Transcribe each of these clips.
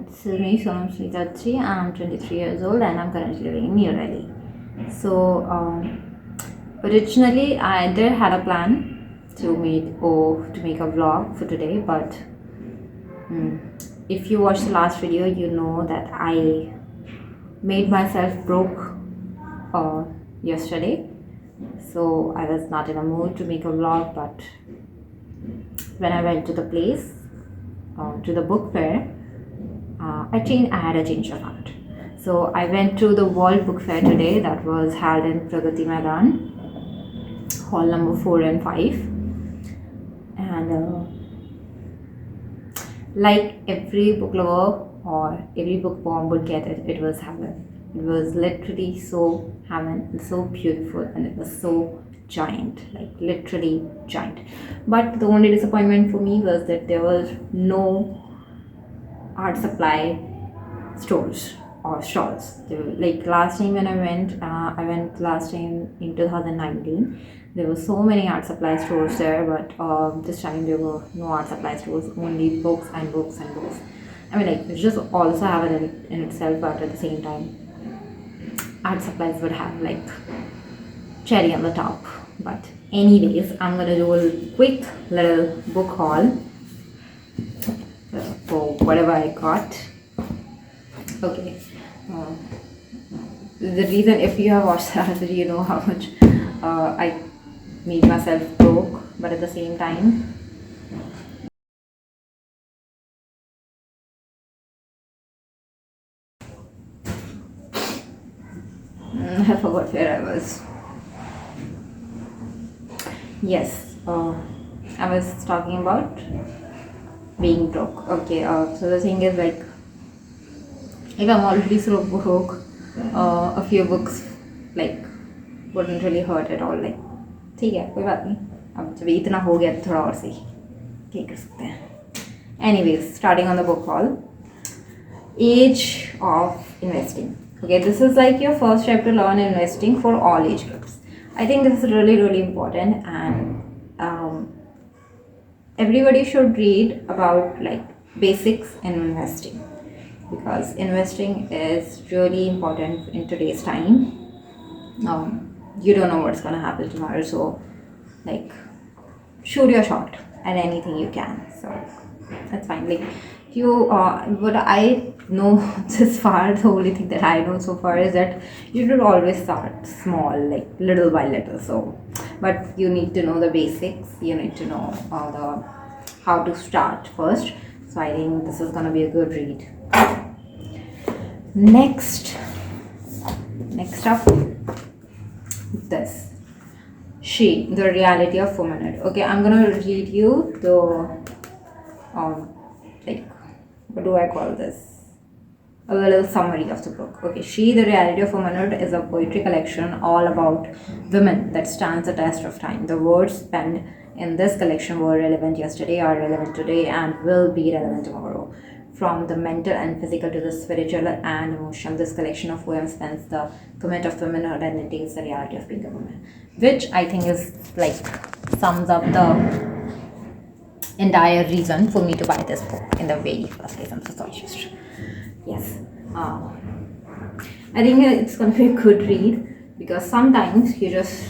This is me, Sonam Sritatri. I'm 23 years old and I'm currently living in New Delhi. So, originally I did had a plan to make a vlog for today, but if you watched the last video, you know that I made myself broke yesterday. So I was not in a mood to make a vlog, but when I went to the place, to the book fair, I had a change of heart. So I went to the World Book Fair today that was held in Paragti Maidan, hall number 4 and 5. And like every book lover or every bookworm would get it, it was heaven. It was literally so heaven and so beautiful, and it was so giant, like literally giant. But the only disappointment for me was that there was no art supply stores or stalls. Like last time when I went last time in 2019. There were so many art supply stores there, but this time there were no art supply stores, only books and books and books. I mean, like, it's just also have it in itself, but at the same time, art supplies would have like cherry on the top. But anyways, I'm gonna do a quick little book haul for whatever I got. Okay. The reason, if you have watched that video, you know how much I made myself broke, but at the same time, I forgot where I was. Yes, I was talking about being broke. Okay, so the thing is, like, if I'm already so broke, a few books like wouldn't really hurt at all. Like, ठीक है, कोई बात नहीं. अब जब इतना हो गया तो थोड़ा और सही क्या कर सकते हैं. Anyways, starting on the book haul. Age of investing. Okay, this is like your first step to learn investing for all age groups. I think this is really important, and everybody should read about like basics in investing, because investing is really important in today's time. You don't know what's gonna happen tomorrow, so like shoot your shot at anything you can. So that's fine. Like, you what I know this far, the only thing that I know so far is that you should always start small, like little by little. So, but you need to know the basics. You need to know how to start first. So I think this is gonna be a good read. Next up, this She, the Reality of Womanhood. Okay, I'm gonna read you the like, what do I call this? A little summary of the book. Okay, She, the Reality of Womanhood is a poetry collection all about women that stands the test of time. The words penned in this collection were relevant yesterday, are relevant today, and will be relevant tomorrow. From the mental and physical to the spiritual and emotional, this collection of poems spends the comment of womanhood and it takes the reality of being a woman, which I think is like sums up the entire reason for me to buy this book in the very first place. I'm so sorry. Yes, I think it's gonna be a good read, because sometimes you just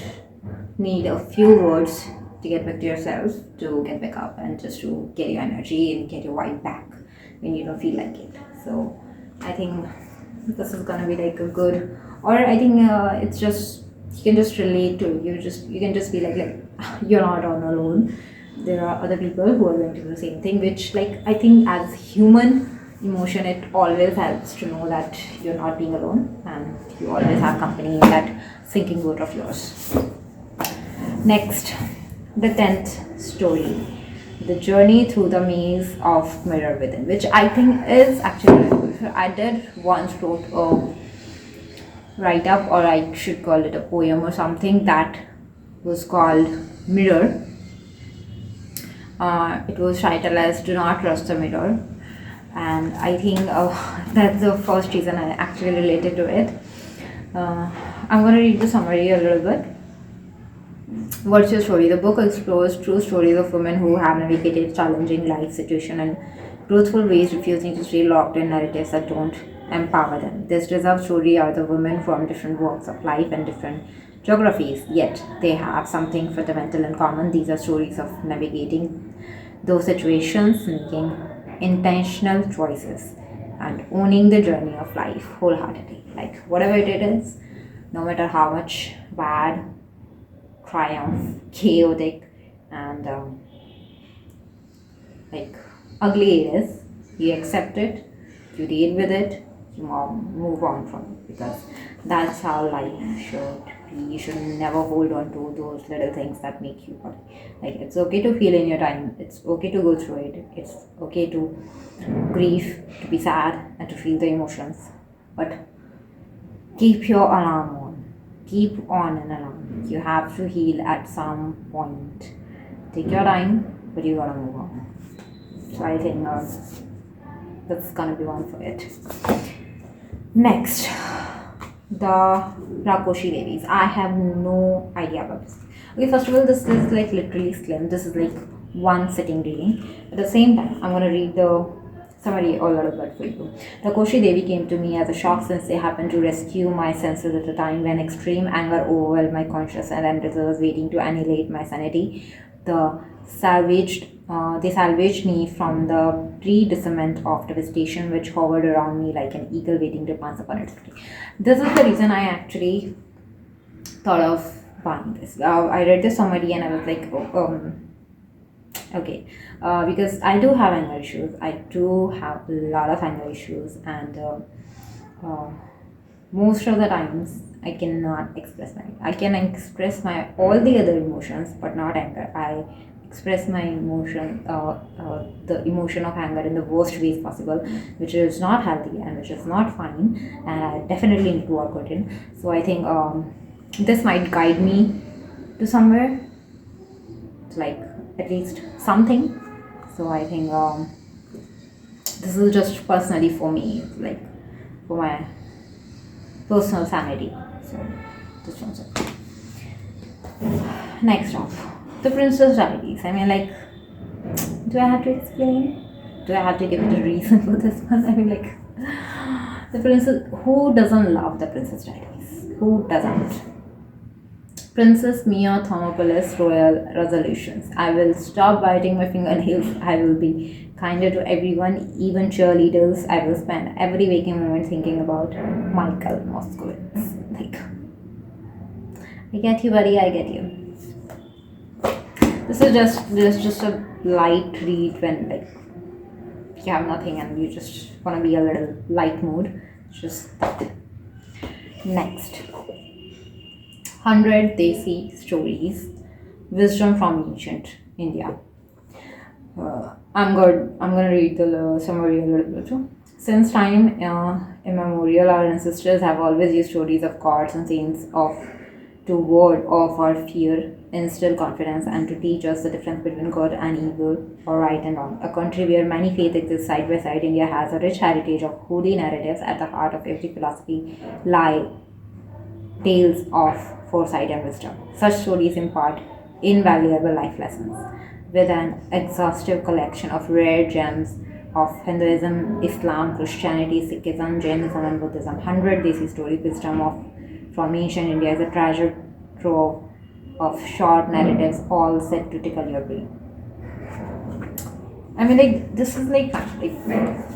need a few words to get back to yourself, to get back up, and just to get your energy and get your vibe back when you don't feel like it. So I think this is gonna be like a good, or I think it's just, you can just relate to you can just be like you're not on alone. There are other people who are going to do the same thing, which, like, I think as human emotion, it always helps to know that you're not being alone and you always have company in that sinking boat of yours. Next, the 10th story, The Journey Through the Maze of Mirror Within, which I think is actually really good. I did once wrote a write-up, or I should call it a poem or something, that was called Mirror. It was titled as Do Not Trust the Mirror, and I think that's the first reason I actually related to it. I'm going to read the summary a little bit. What's your story? The book explores true stories of women who have navigated challenging life situations and growthful ways, refusing to stay locked in narratives that don't empower them. This deserves story are the women from different walks of life and different geographies, yet they have something fundamental in common. These are stories of navigating those situations, making intentional choices, and owning the journey of life wholeheartedly. Like whatever it is, no matter how much bad, triumph, chaotic, and like ugly it is, you accept it, you deal with it, you move on from it, because that's how life should be. You should never hold on to those little things that make you happy. Like it's okay to feel in your time, it's okay to go through it, it's okay to grieve, to be sad, and to feel the emotions, but keep your alarm on, keep on an alarm. You have to heal at some point. Take your time, but you gotta move on. So I think that's gonna be one for it. Next, the Rakoshi Devis. I have no idea about this. Okay, first of all, this is like literally slim. This is like one sitting reading. At the same time, I'm gonna read the summary a little bit for you. Rakoshi Devi came to me as a shock since they happened to rescue my senses at a time when extreme anger overwhelmed my conscience and I was waiting to annihilate my sanity. They salvaged me from the predicament of devastation which hovered around me like an eagle waiting to pounce upon its prey. This is the reason I actually thought of buying this. I read this summary and I was like, okay, because I do have anger issues. I do have a lot of anger issues, and most of the times I cannot express I can express my all the other emotions, but not anger. I express my emotion, the emotion of anger in the worst ways possible, which is not healthy and which is not fine, and I definitely need to work on it. So I think this might guide me to somewhere, like at least something. So I think this is just personally for me, like for my personal sanity. So this one's it. Next off, the Princess Diaries. I mean, like, do I have to explain? Do I have to give it a reason for this one? I mean, like, the Princess. Who doesn't love the Princess Diaries? Who doesn't? Princess Mia Thermopolis Royal Resolutions. I will stop biting my fingernails. I will be kinder to everyone, even cheerleaders. I will spend every waking moment thinking about Michael Moskowitz. Like, I get you, buddy. I get you. This is just a light read when like you have nothing and you just wanna be a little light mood. Just that. Next. 100 Desi Stories, Wisdom from Ancient India. I'm good. I'm gonna read the summary a little bit too. Since time immemorial, our ancestors have always used stories of gods and saints to ward off our fear, instill confidence, and to teach us the difference between good and evil, or right and wrong. A country where many faiths exist side by side, India has a rich heritage of holy narratives. At the heart of every philosophy lie tales of foresight and wisdom. Such stories impart invaluable life lessons. With an exhaustive collection of rare gems of Hinduism, Islam, Christianity, Sikhism, Jainism, and Buddhism, 100 Desi Stories, from ancient India is a treasure trove of short narratives, all set to tickle your brain. I mean, like, this is like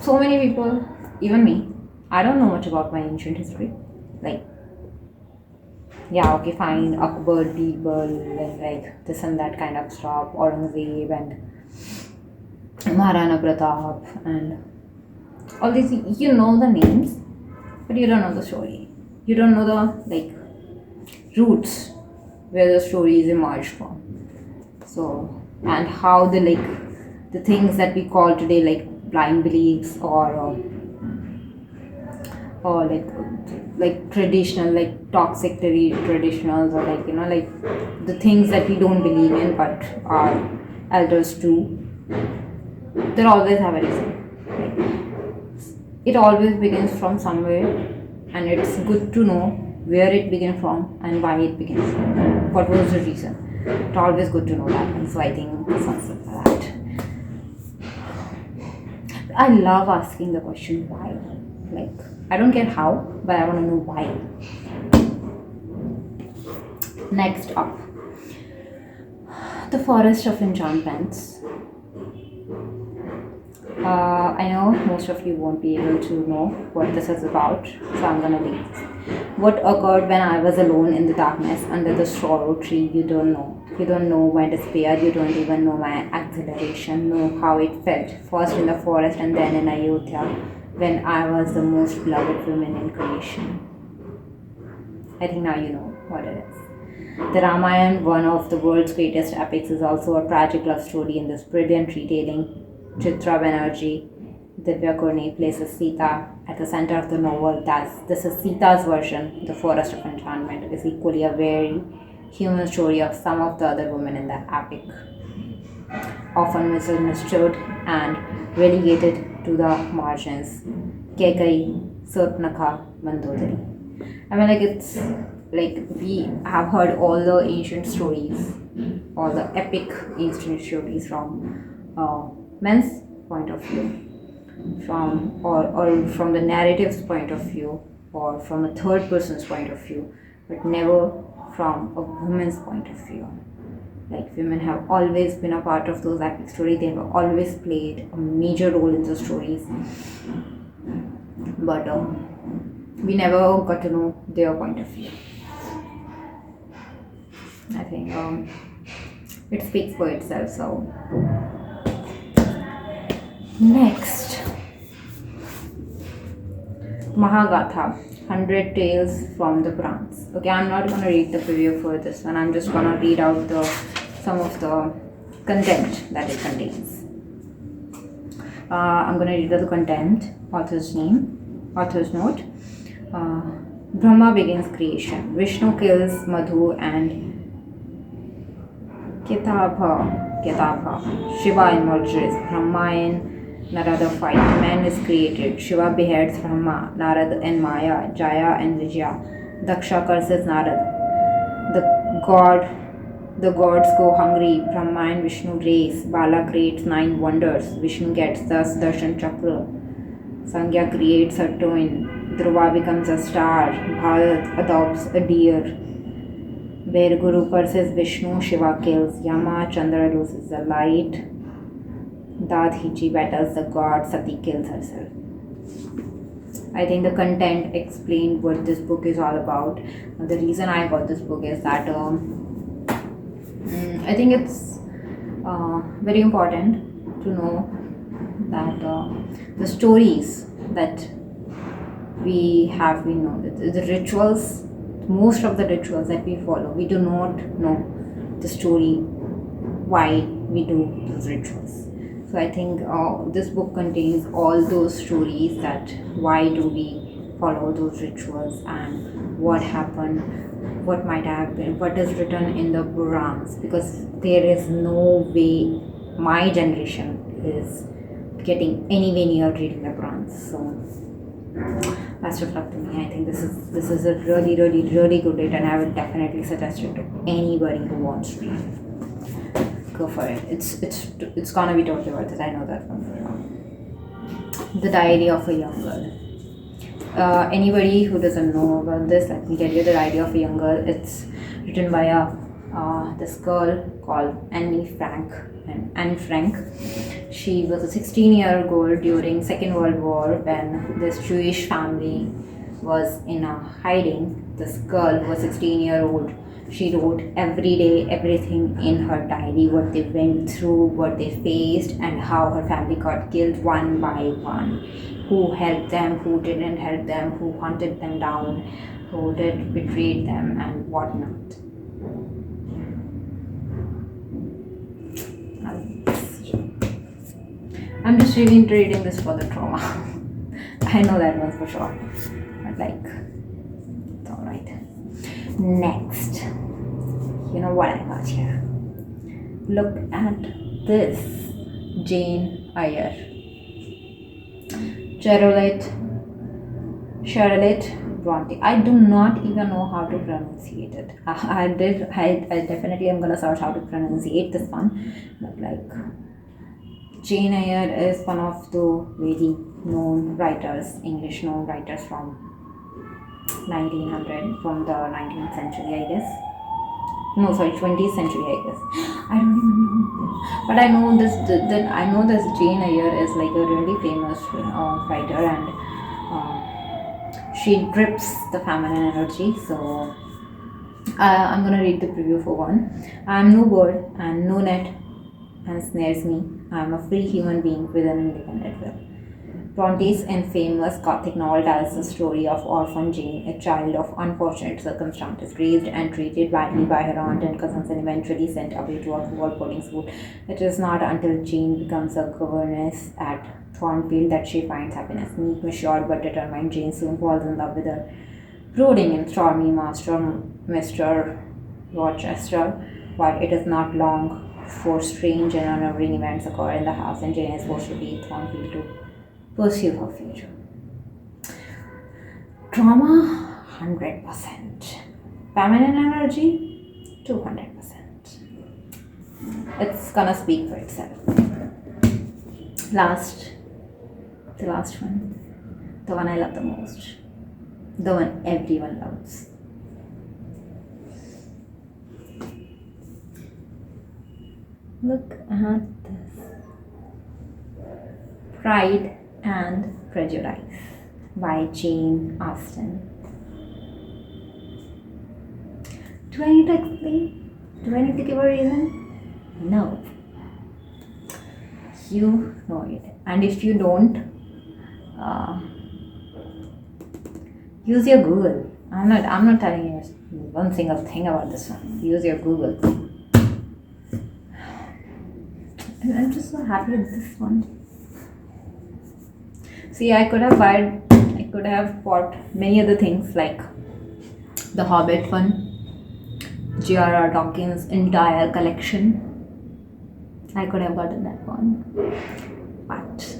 so many people, even me, I don't know much about my ancient history. Like, yeah, okay, fine, Akbar, Birbal, and like this and that kind of stuff, Aurangzeb and Maharana Pratap, and all these, you know the names, but you don't know the story. You don't know the like roots where the stories emerged from. So, and how the things that we call today like blind beliefs or like traditional, like toxic traditionals, or like like the things that we don't believe in but our elders do, they always have a reason. Like, it always begins from somewhere, and it's good to know where it began from and why it began from. What was the reason? It's always good to know that, and so I think this answers that. I love asking the question why. Like, I don't care how, but I want to know why. Next up, the Forest of Enchantments. I know most of you won't be able to know what this is about, so I'm gonna leave. What occurred when I was alone in the darkness under the sorrow tree, you don't know. You don't know my despair, you don't even know my exhilaration, know how it felt, first in the forest and then in Ayodhya, when I was the most beloved woman in creation. I think now you know what it is. The Ramayana, one of the world's greatest epics, is also a tragic love story in this brilliant retelling. Chitra Banerjee, Divya Kurni places Sita at the center of the novel. This is Sita's version. The Forest of Enchantment is equally a very human story of some of the other women in the epic, often misunderstood and relegated to the margins. Kekai, Surpanakha, Mandodari. I mean, like, it's like we have heard all the ancient stories, all the epic ancient stories from men's point of view, or from the narrative's point of view, or from a third person's point of view, but never from a woman's point of view. Like, women have always been a part of those epic stories. They have always played a major role in the stories, but we never got to know their point of view. I think it speaks for itself. So next, Mahagatha, 100 Tales from the Purans. Okay, I'm not going to read the preview for this one. I'm just going to read out some of the content that it contains. I'm going to read out the content, author's name, author's note. Brahma begins creation. Vishnu kills Madhu and Ketabha. Shiva emerges. Brahma and Narada fight. Man is created. Shiva beheads Brahma, Narada and Maya, Jaya and Vijaya. Daksha curses Narada. The gods go hungry. Brahma and Vishnu race. Bala creates 9 wonders. Vishnu gets the Darshan Chakra. Sangya creates a twin. Dhruva becomes a star. Bharat adopts a deer. Where Guru curses Vishnu, Shiva kills Yama, Chandra loses the light. Dadhiji battles the god, Sati kills herself. I think the content explained what this book is all about. The reason I got this book is that I think it's very important to know that the stories that we have been known, the rituals, most of the rituals that we follow, we do not know the story why we do those rituals. So I think this book contains all those stories, that why do we follow those rituals and what happened, what might have been, what is written in the Purans, because there is no way my generation is getting anywhere near reading the Purans. So best of luck to me. I think this is a really good read, and I would definitely suggest it to anybody who wants to read it. Go for it. It's gonna be totally worth it. I know that from now. The Diary of a Young Girl. Anybody who doesn't know about this, let me tell you. The Diary of a Young Girl. It's written by this girl called Anne Frank. She was a 16-year-old during Second World War, when this Jewish family was in a hiding. This girl was 16-year-old. She wrote every day everything in her diary, what they went through, what they faced, and how her family got killed one by one. Who helped them, who didn't help them, who hunted them down, who did betray them, and whatnot. I'm just really reading this for the trauma. I know that one for sure. But like, it's alright. Next, you know what I got here? Look at this. Jane Eyre. Charlotte Bronte. I do not even know how to pronunciate it. I definitely am gonna search how to pronunciate this one. But like, Jane Eyre is one of the very known writers, English known writers from 1900, from the 19th century, I guess. No, sorry, 20th century, I guess. I don't even know. But I know this Jane Eyre is like a really famous writer, and she drips the feminine energy. So I'm gonna read the preview for one. I'm no bird and no net and snares me. I'm a free human being with an independent will. Bronte's infamous Gothic novel tells the story of orphan Jane, a child of unfortunate circumstances, raised and treated badly by her aunt and cousins, and eventually sent away to a rural boarding school. It is not until Jane becomes a governess at Thornfield that she finds happiness. Meek, matured but determined, Jane soon falls in love with her brooding and stormy master, Mr. Rochester, but it is not long before strange and unnerving events occur in the house, and Jane is forced to leave Thornfield to pursue her future. Trauma 100%. Feminine energy 200%. It's gonna speak for itself. The last one. The one I love the most. The one everyone loves. Look at this. Pride and Prejudice by Jane Austen. Do I need to explain? Do I need to give a reason? No. You know it. And if you don't, use your Google. I'm not telling you one single thing about this one. Use your Google. And I'm just so happy with this one. See, I could have bought many other things like the Hobbit one, J.R.R. Tolkien's entire collection. I could have gotten that one. But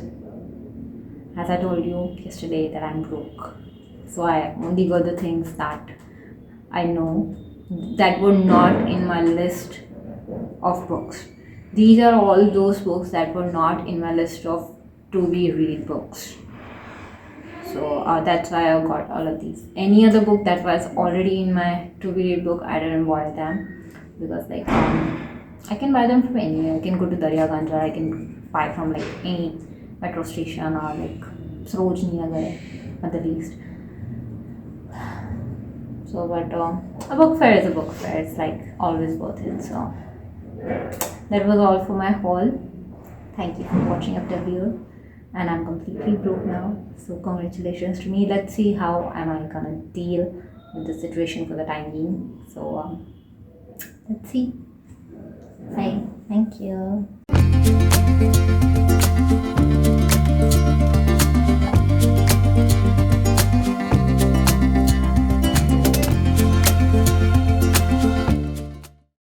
as I told you yesterday that I'm broke. So I only got the things that I know that were not in my list of books. These are all those books that were not in my list of to be read books. So that's why I got all of these. Any other book that was already in my to be read book, I didn't buy them because like I can buy them from anywhere. I can go to Daryaganj, or I can buy from like any metro station or like Sarojini Nagar at the least. So, but a book fair is a book fair. It's like always worth it. So that was all for my haul. Thank you for watching up till here. And I'm completely broke now. So congratulations to me. Let's see how am I gonna deal with the situation for the time being. So let's see. Bye. Thank you.